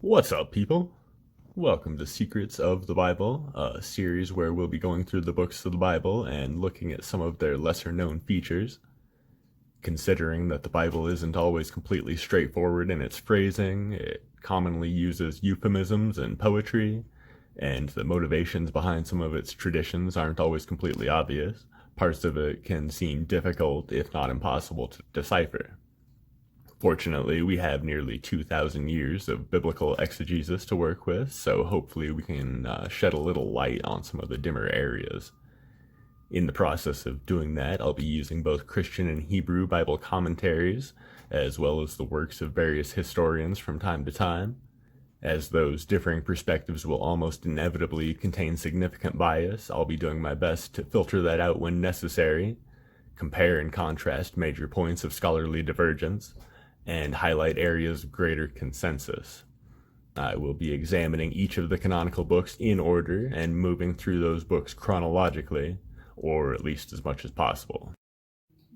What's up, people? Welcome to Secrets of the Bible, a series where we'll be going through the books of the Bible and looking at some of their lesser known features. Considering that the Bible isn't always completely straightforward in its phrasing, it commonly uses euphemisms and poetry, and the motivations behind some of its traditions aren't always completely obvious. Parts of it can seem difficult, if not impossible, to decipher. Fortunately, we have nearly 2,000 years of biblical exegesis to work with, so hopefully we can shed a little light on some of the dimmer areas. In the process of doing that, I'll be using both Christian and Hebrew Bible commentaries, as well as the works of various historians from time to time. As those differing perspectives will almost inevitably contain significant bias, I'll be doing my best to filter that out when necessary, compare and contrast major points of scholarly divergence, and highlight areas of greater consensus. I will be examining each of the canonical books in order and moving through those books chronologically, or at least as much as possible.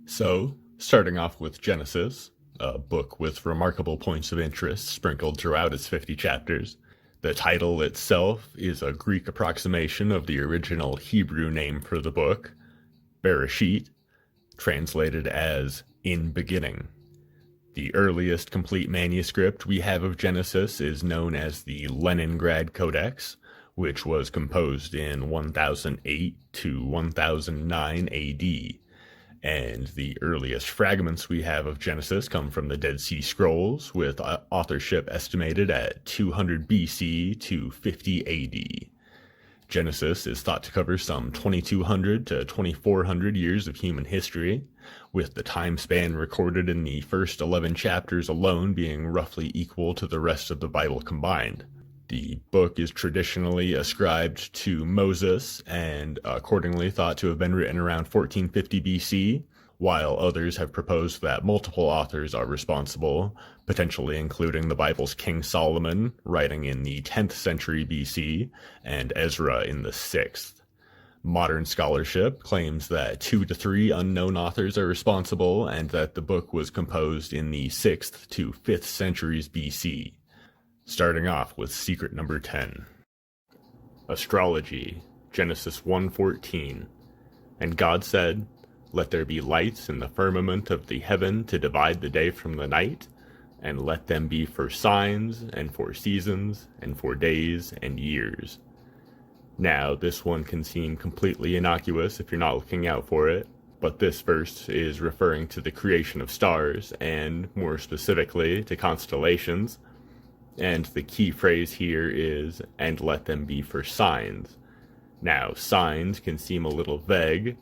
So, starting off with Genesis, a book with remarkable points of interest sprinkled throughout its 50 chapters. The title itself is a Greek approximation of the original Hebrew name for the book, Bereshit, translated as "in beginning." The earliest complete manuscript we have of Genesis is known as the Leningrad Codex, which was composed in 1008 to 1009 AD, and the earliest fragments we have of Genesis come from the Dead Sea Scrolls, with authorship estimated at 200 BC to 50 AD. Genesis is thought to cover some 2,200 to 2,400 years of human history, with the time span recorded in the first 11 chapters alone being roughly equal to the rest of the Bible combined. The book is traditionally ascribed to Moses and accordingly thought to have been written around 1450 BC, while others have proposed that multiple authors are responsible, potentially including the Bible's King Solomon, writing in the 10th century BC, and Ezra in the 6th. Modern scholarship claims that 2 to 3 unknown authors are responsible, and that the book was composed in the 6th to 5th centuries BC. Starting off with secret number 10. Astrology, Genesis 1:14. And God said, "Let there be lights in the firmament of the heaven to divide the day from the night, and let them be for signs, and for seasons, and for days and years." Now, this one can seem completely innocuous if you're not looking out for it, but this verse is referring to the creation of stars, and more specifically to constellations, and the key phrase here is, "and let them be for signs." Now, signs can seem a little vague,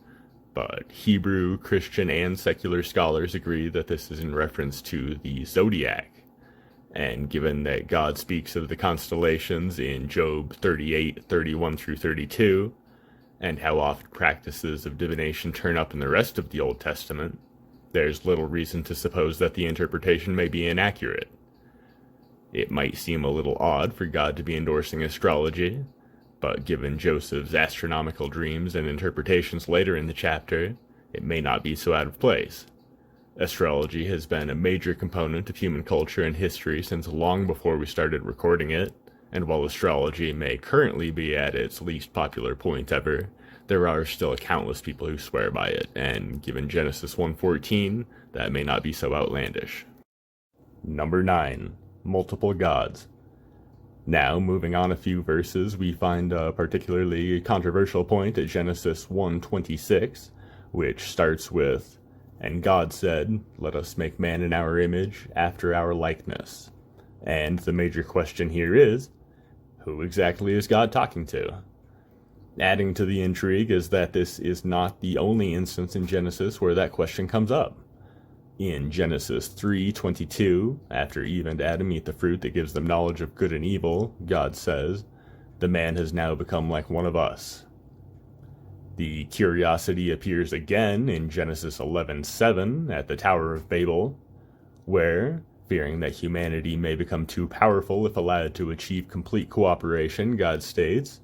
but Hebrew, Christian, and secular scholars agree that this is in reference to the zodiac. And given that God speaks of the constellations in Job 38, 31 through 32, and how often practices of divination turn up in the rest of the Old Testament, there's little reason to suppose that the interpretation may be inaccurate. It might seem a little odd for God to be endorsing astrology, but given Joseph's astronomical dreams and interpretations later in the chapter, it may not be so out of place. Astrology has been a major component of human culture and history since long before we started recording it, and while astrology may currently be at its least popular point ever, there are still countless people who swear by it, and given Genesis 1:14, that may not be so outlandish. Number 9. Multiple gods. Now, moving on a few verses, we find a particularly controversial point at Genesis 1:26, which starts with, "And God said, let us make man in our image, after our likeness." And the major question here is, who exactly is God talking to? Adding to the intrigue is that this is not the only instance in Genesis where that question comes up. In Genesis 3:22, after Eve and Adam eat the fruit that gives them knowledge of good and evil, God says, "The man has now become like one of us." The curiosity appears again in Genesis 11:7 at the Tower of Babel, where, fearing that humanity may become too powerful if allowed to achieve complete cooperation, God states,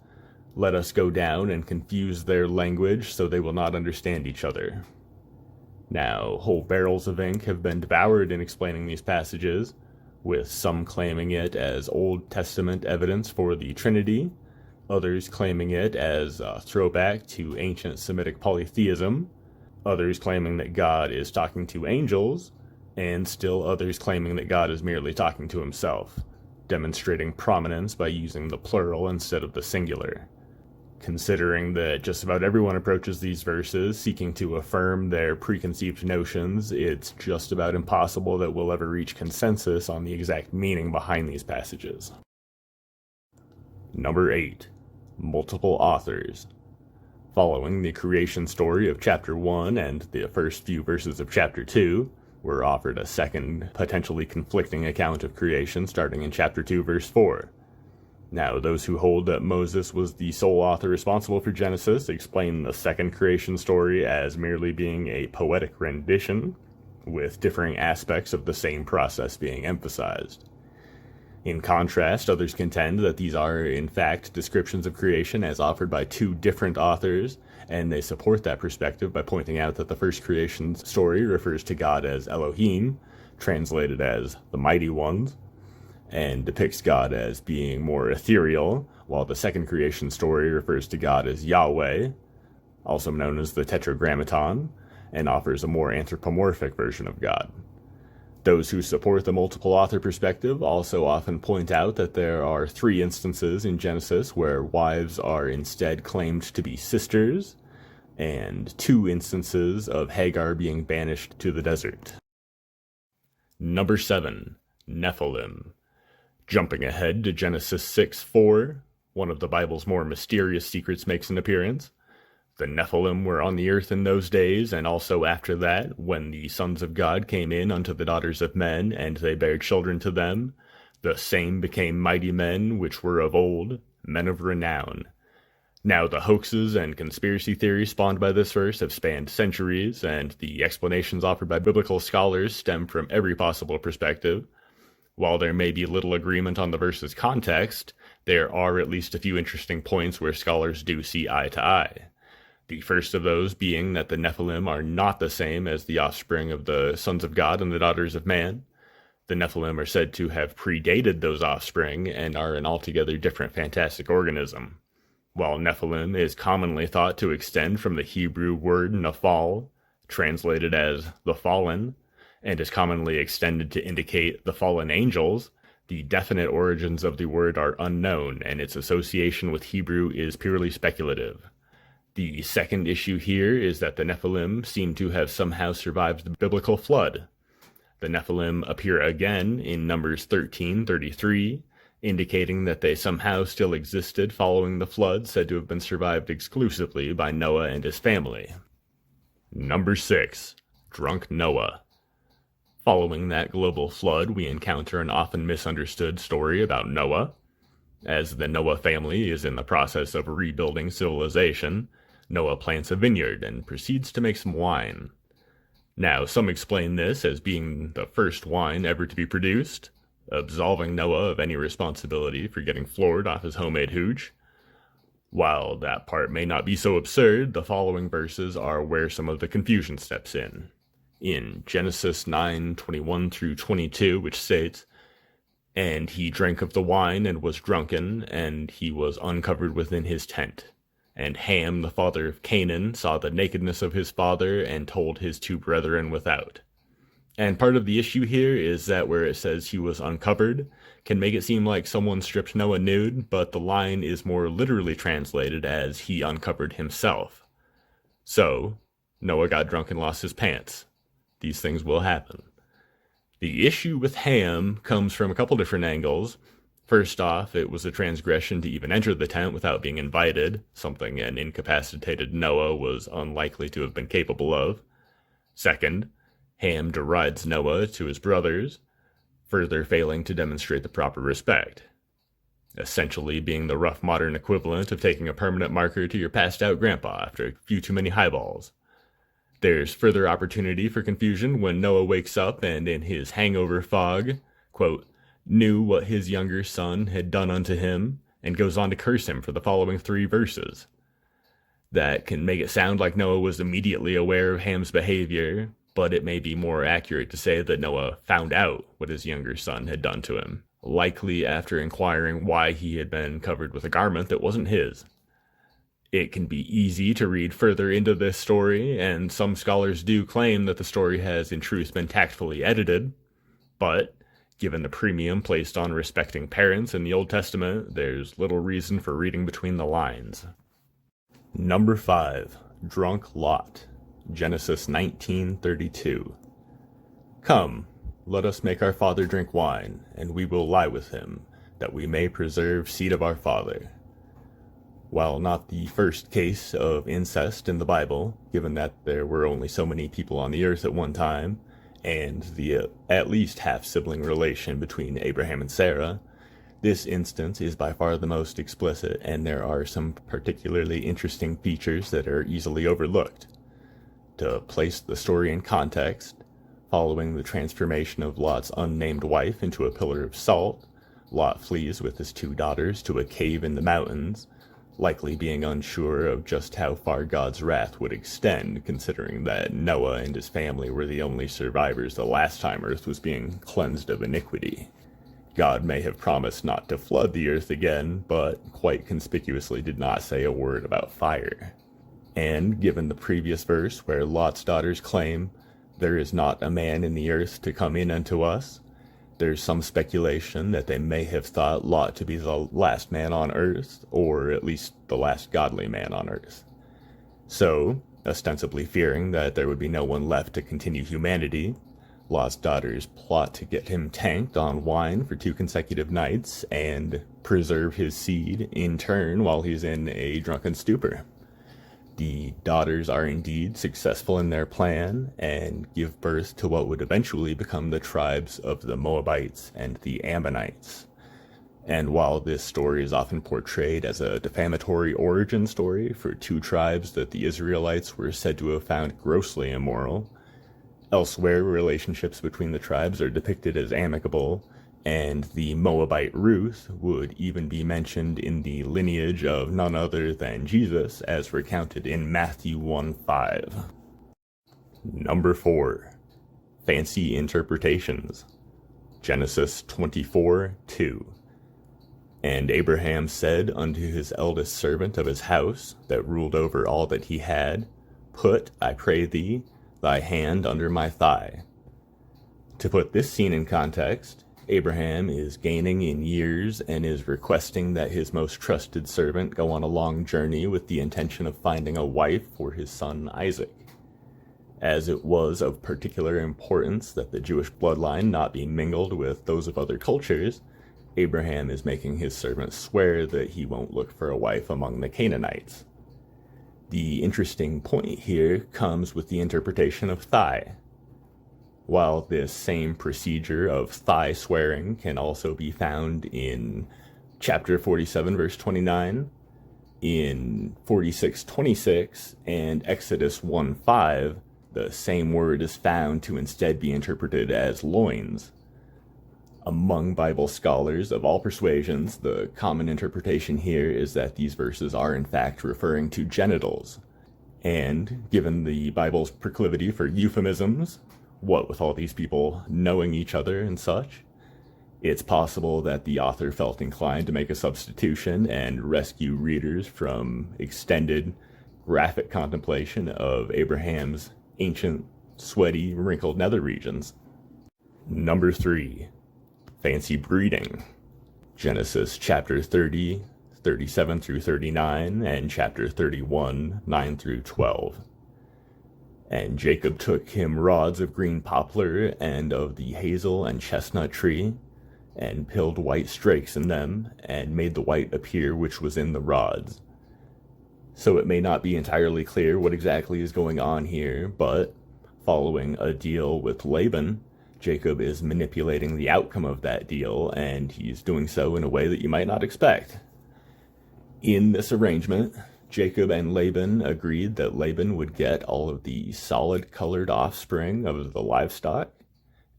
"Let us go down and confuse their language so they will not understand each other." Now, whole barrels of ink have been devoured in explaining these passages, with some claiming it as Old Testament evidence for the Trinity, others claiming it as a throwback to ancient Semitic polytheism, others claiming that God is talking to angels, and still others claiming that God is merely talking to himself, demonstrating prominence by using the plural instead of the singular. Considering that just about everyone approaches these verses seeking to affirm their preconceived notions, it's just about impossible that we'll ever reach consensus on the exact meaning behind these passages. Number 8. Multiple authors. Following the creation story of chapter 1 and the first few verses of chapter 2, we're offered a second, potentially conflicting account of creation starting in chapter 2, verse 4. Now, those who hold that Moses was the sole author responsible for Genesis explain the second creation story as merely being a poetic rendition, with differing aspects of the same process being emphasized. In contrast, others contend that these are, in fact, descriptions of creation as offered by two different authors, and they support that perspective by pointing out that the first creation story refers to God as Elohim, translated as the Mighty Ones, and depicts God as being more ethereal, while the second creation story refers to God as Yahweh, also known as the Tetragrammaton, and offers a more anthropomorphic version of God. Those who support the multiple author perspective also often point out that there are 3 instances in Genesis where wives are instead claimed to be sisters, and 2 instances of Hagar being banished to the desert. Number 7. Nephilim. Jumping ahead to Genesis 6:4, one of the Bible's more mysterious secrets makes an appearance. The Nephilim were on the earth in those days, and also after that, when the sons of God came in unto the daughters of men, and they bare children to them. The same became mighty men, which were of old, men of renown. Now the hoaxes and conspiracy theories spawned by this verse have spanned centuries, and the explanations offered by biblical scholars stem from every possible perspective. While there may be little agreement on the verse's context, there are at least a few interesting points where scholars do see eye to eye. The first of those being that the Nephilim are not the same as the offspring of the sons of God and the daughters of man. The Nephilim are said to have predated those offspring and are an altogether different fantastic organism. While Nephilim is commonly thought to extend from the Hebrew word Nephal, translated as the fallen, and is commonly extended to indicate the fallen angels, the definite origins of the word are unknown, and its association with Hebrew is purely speculative. The second issue here is that the Nephilim seem to have somehow survived the biblical flood. The Nephilim appear again in Numbers 13:33, indicating that they somehow still existed following the flood said to have been survived exclusively by Noah and his family. Number 6. Drunk Noah. Following that global flood, we encounter an often misunderstood story about Noah. As the Noah family is in the process of rebuilding civilization, Noah plants a vineyard and proceeds to make some wine. Now, some explain this as being the first wine ever to be produced, absolving Noah of any responsibility for getting floored off his homemade hooch. While that part may not be so absurd, the following verses are where some of the confusion steps in. In Genesis 9:21 through 22, which states, "And he drank of the wine and was drunken, and he was uncovered within his tent. And Ham, the father of Canaan, saw the nakedness of his father, and told his 2 brethren without." And part of the issue here is that where it says he was uncovered can make it seem like someone stripped Noah nude, but the line is more literally translated as he uncovered himself. So, Noah got drunk and lost his pants. These things will happen. The issue with Ham comes from a couple different angles. First off, it was a transgression to even enter the tent without being invited, something an incapacitated Noah was unlikely to have been capable of. Second, Ham derides Noah to his brothers, further failing to demonstrate the proper respect, essentially being the rough modern equivalent of taking a permanent marker to your passed-out grandpa after a few too many highballs. There's further opportunity for confusion when Noah wakes up and in his hangover fog, quote, knew what his younger son had done unto him, and goes on to curse him for the following 3 verses. That can make it sound like Noah was immediately aware of Ham's behavior, but it may be more accurate to say that Noah found out what his younger son had done to him, likely after inquiring why he had been covered with a garment that wasn't his. It can be easy to read further into this story, and some scholars do claim that the story has in truth been tactfully edited, but given the premium placed on respecting parents in the Old Testament, there's little reason for reading between the lines. Number 5. Drunk Lot. Genesis 19:32. Come, let us make our father drink wine, and we will lie with him, that we may preserve seed of our father. While not the first case of incest in the Bible, given that there were only so many people on the earth at one time, and the at least half-sibling relation between Abraham and Sarah, this instance is by far the most explicit, and there are some particularly interesting features that are easily overlooked. To place the story in context, following the transformation of Lot's unnamed wife into a pillar of salt, Lot flees with his 2 daughters to a cave in the mountains, likely being unsure of just how far God's wrath would extend, considering that Noah and his family were the only survivors the last time Earth was being cleansed of iniquity. God may have promised not to flood the earth again, but quite conspicuously did not say a word about fire. And given the previous verse where Lot's daughters claim, "There is not a man in the earth to come in unto us," there's some speculation that they may have thought Lot to be the last man on earth, or at least the last godly man on earth. So, ostensibly fearing that there would be no one left to continue humanity, Lot's daughters plot to get him tanked on wine for 2 consecutive nights and preserve his seed in turn while he's in a drunken stupor. The daughters are indeed successful in their plan and give birth to what would eventually become the tribes of the Moabites and the Ammonites. And while this story is often portrayed as a defamatory origin story for 2 tribes that the Israelites were said to have found grossly immoral, elsewhere relationships between the tribes are depicted as amicable, and the Moabite Ruth would even be mentioned in the lineage of none other than Jesus, as recounted in Matthew 1:5. Number 4. Fancy interpretations. Genesis 24:2. And Abraham said unto his eldest servant of his house, that ruled over all that he had, Put, I pray thee, thy hand under my thigh. To put this scene in context, Abraham is gaining in years and is requesting that his most trusted servant go on a long journey with the intention of finding a wife for his son Isaac. As it was of particular importance that the Jewish bloodline not be mingled with those of other cultures, Abraham is making his servant swear that he won't look for a wife among the Canaanites. The interesting point here comes with the interpretation of thigh. While this same procedure of thigh swearing can also be found in chapter 47, verse 29, in 46:26, and Exodus 1:5, the same word is found to instead be interpreted as loins. Among Bible scholars of all persuasions, the common interpretation here is that these verses are in fact referring to genitals. And, given the Bible's proclivity for euphemisms, what with all these people knowing each other and such, it's possible that the author felt inclined to make a substitution and rescue readers from extended, graphic contemplation of Abraham's ancient, sweaty, wrinkled nether regions. Number 3. Fancy breeding. Genesis chapter 30, 37 through 39, and chapter 31, 9 through 12. And Jacob took him rods of green poplar and of the hazel and chestnut tree, and pilled white strakes in them, and made the white appear which was in the rods. So it may not be entirely clear what exactly is going on here, but following a deal with Laban, Jacob is manipulating the outcome of that deal, and he's doing so in a way that you might not expect. In this arrangement, Jacob and Laban agreed that Laban would get all of the solid-colored offspring of the livestock,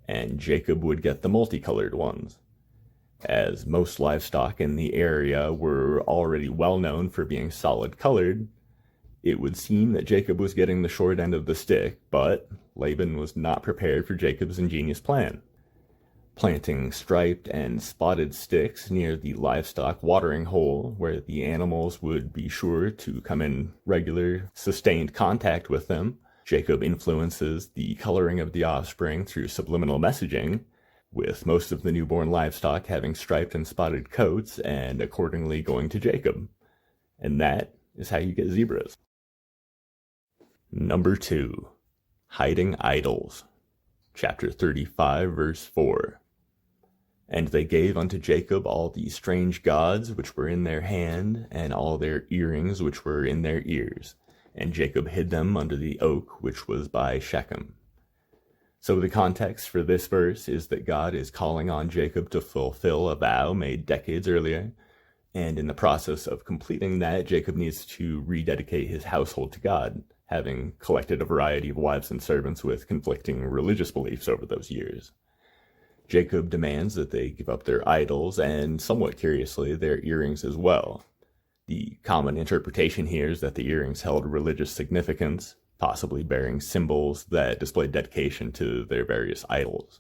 and Jacob would get the multicolored ones. As most livestock in the area were already well known for being solid-colored, it would seem that Jacob was getting the short end of the stick, but Laban was not prepared for Jacob's ingenious plan. Planting striped and spotted sticks near the livestock watering hole where the animals would be sure to come in regular, sustained contact with them, Jacob influences the coloring of the offspring through subliminal messaging, with most of the newborn livestock having striped and spotted coats and accordingly going to Jacob. And that is how you get zebras. Number 2. Hiding idols. Chapter 35, verse 4. And they gave unto Jacob all the strange gods which were in their hand, and all their earrings which were in their ears. And Jacob hid them under the oak which was by Shechem. So the context for this verse is that God is calling on Jacob to fulfill a vow made decades earlier, and in the process of completing that, Jacob needs to rededicate his household to God, having collected a variety of wives and servants with conflicting religious beliefs over those years. Jacob demands that they give up their idols and, somewhat curiously, their earrings as well. The common interpretation here is that the earrings held religious significance, possibly bearing symbols that displayed dedication to their various idols.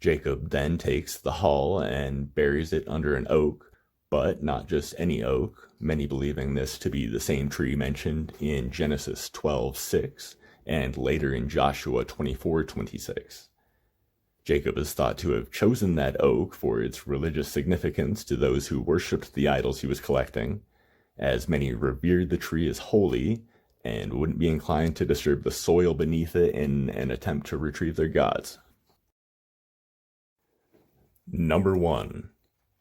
Jacob then takes the hull and buries it under an oak, but not just any oak, many believing this to be the same tree mentioned in Genesis 12:6 and later in Joshua 24:26. Jacob is thought to have chosen that oak for its religious significance to those who worshipped the idols he was collecting, as many revered the tree as holy and wouldn't be inclined to disturb the soil beneath it in an attempt to retrieve their gods. Number 1.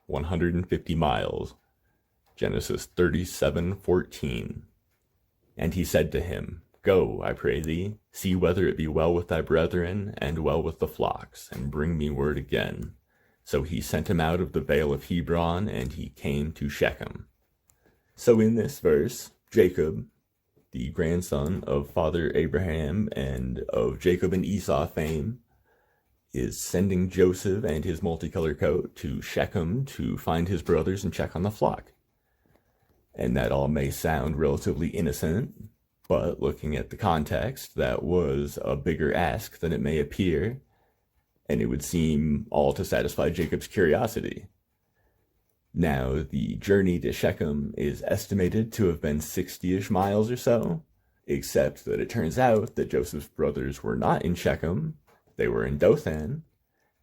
150 miles. Genesis 37:14. And he said to him, Go, I pray thee, see whether it be well with thy brethren, and well with the flocks, and bring me word again. So he sent him out of the vale of Hebron, and he came to Shechem. So in this verse, Jacob, the grandson of Father Abraham and of Jacob and Esau fame, is sending Joseph and his multicolored coat to Shechem to find his brothers and check on the flock. And that all may sound relatively innocent, but looking at the context, that was a bigger ask than it may appear, and it would seem all to satisfy Jacob's curiosity. Now, the journey to Shechem is estimated to have been 60-ish miles or so, except that it turns out that Joseph's brothers were not in Shechem, they were in Dothan,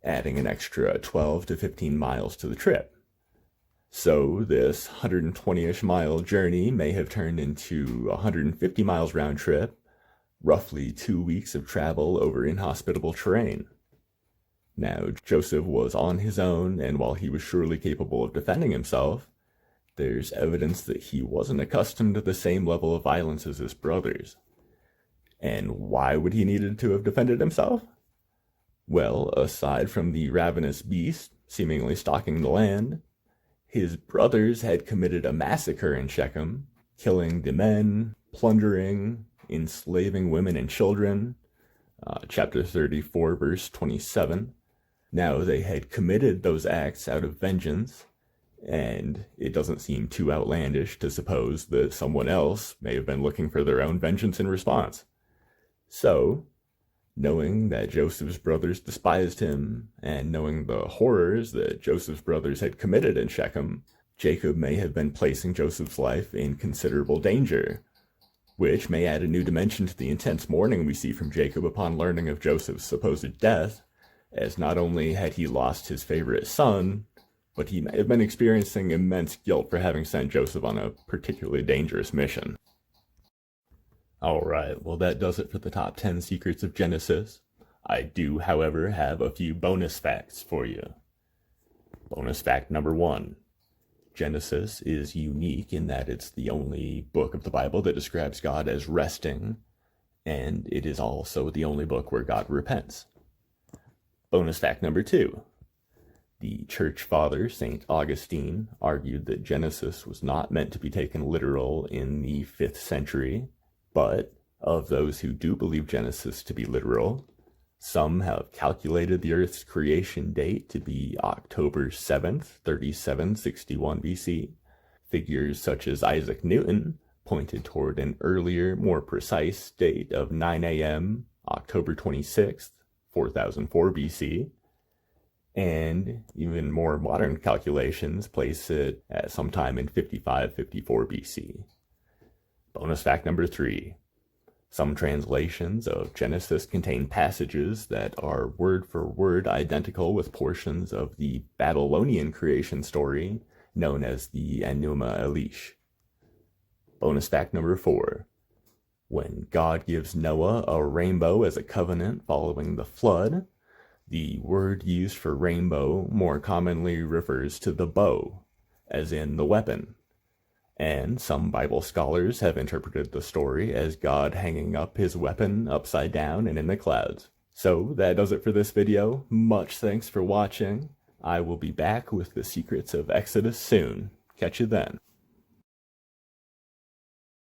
adding an extra 12 to 15 miles to the trip. So this 120-ish mile journey may have turned into 150 miles round trip, roughly 2 weeks of travel over inhospitable terrain. Now, Joseph was on his own, and while he was surely capable of defending himself, there's evidence that he wasn't accustomed to the same level of violence as his brothers. And why would he needed to have defended himself? Well, aside from the ravenous beast seemingly stalking the land, his brothers had committed a massacre in Shechem, killing the men, plundering, enslaving women and children. Chapter 34, verse 27. Now, they had committed those acts out of vengeance, and it doesn't seem too outlandish to suppose that someone else may have been looking for their own vengeance in response. So, knowing that Joseph's brothers despised him, and knowing the horrors that Joseph's brothers had committed in Shechem, Jacob may have been placing Joseph's life in considerable danger, which may add a new dimension to the intense mourning we see from Jacob upon learning of Joseph's supposed death, as not only had he lost his favorite son, but he may have been experiencing immense guilt for having sent Joseph on a particularly dangerous mission. Alright, well that does it for the top 10 secrets of Genesis. I do, however, have a few bonus facts for you. Bonus fact number 1. Genesis is unique in that it's the only book of the Bible that describes God as resting, and it is also the only book where God repents. Bonus fact number 2. The church father, St. Augustine, argued that Genesis was not meant to be taken literal in the 5th century, but of those who do believe Genesis to be literal, some have calculated the Earth's creation date to be October 7th, 3761 BC. Figures such as Isaac Newton pointed toward an earlier, more precise date of 9 a.m. October 26th, 4004 BC, and even more modern calculations place it at sometime in 5554 BC. Bonus fact number 3. Some translations of Genesis contain passages that are word for word identical with portions of the Babylonian creation story known as the Enuma Elish. Bonus fact number 4. When God gives Noah a rainbow as a covenant following the flood, the word used for rainbow more commonly refers to the bow, as in the weapon. And some Bible scholars have interpreted the story as God hanging up his weapon upside down and in the clouds. So that does it for this video. Much thanks for watching. I will be back with the secrets of Exodus soon. Catch you then.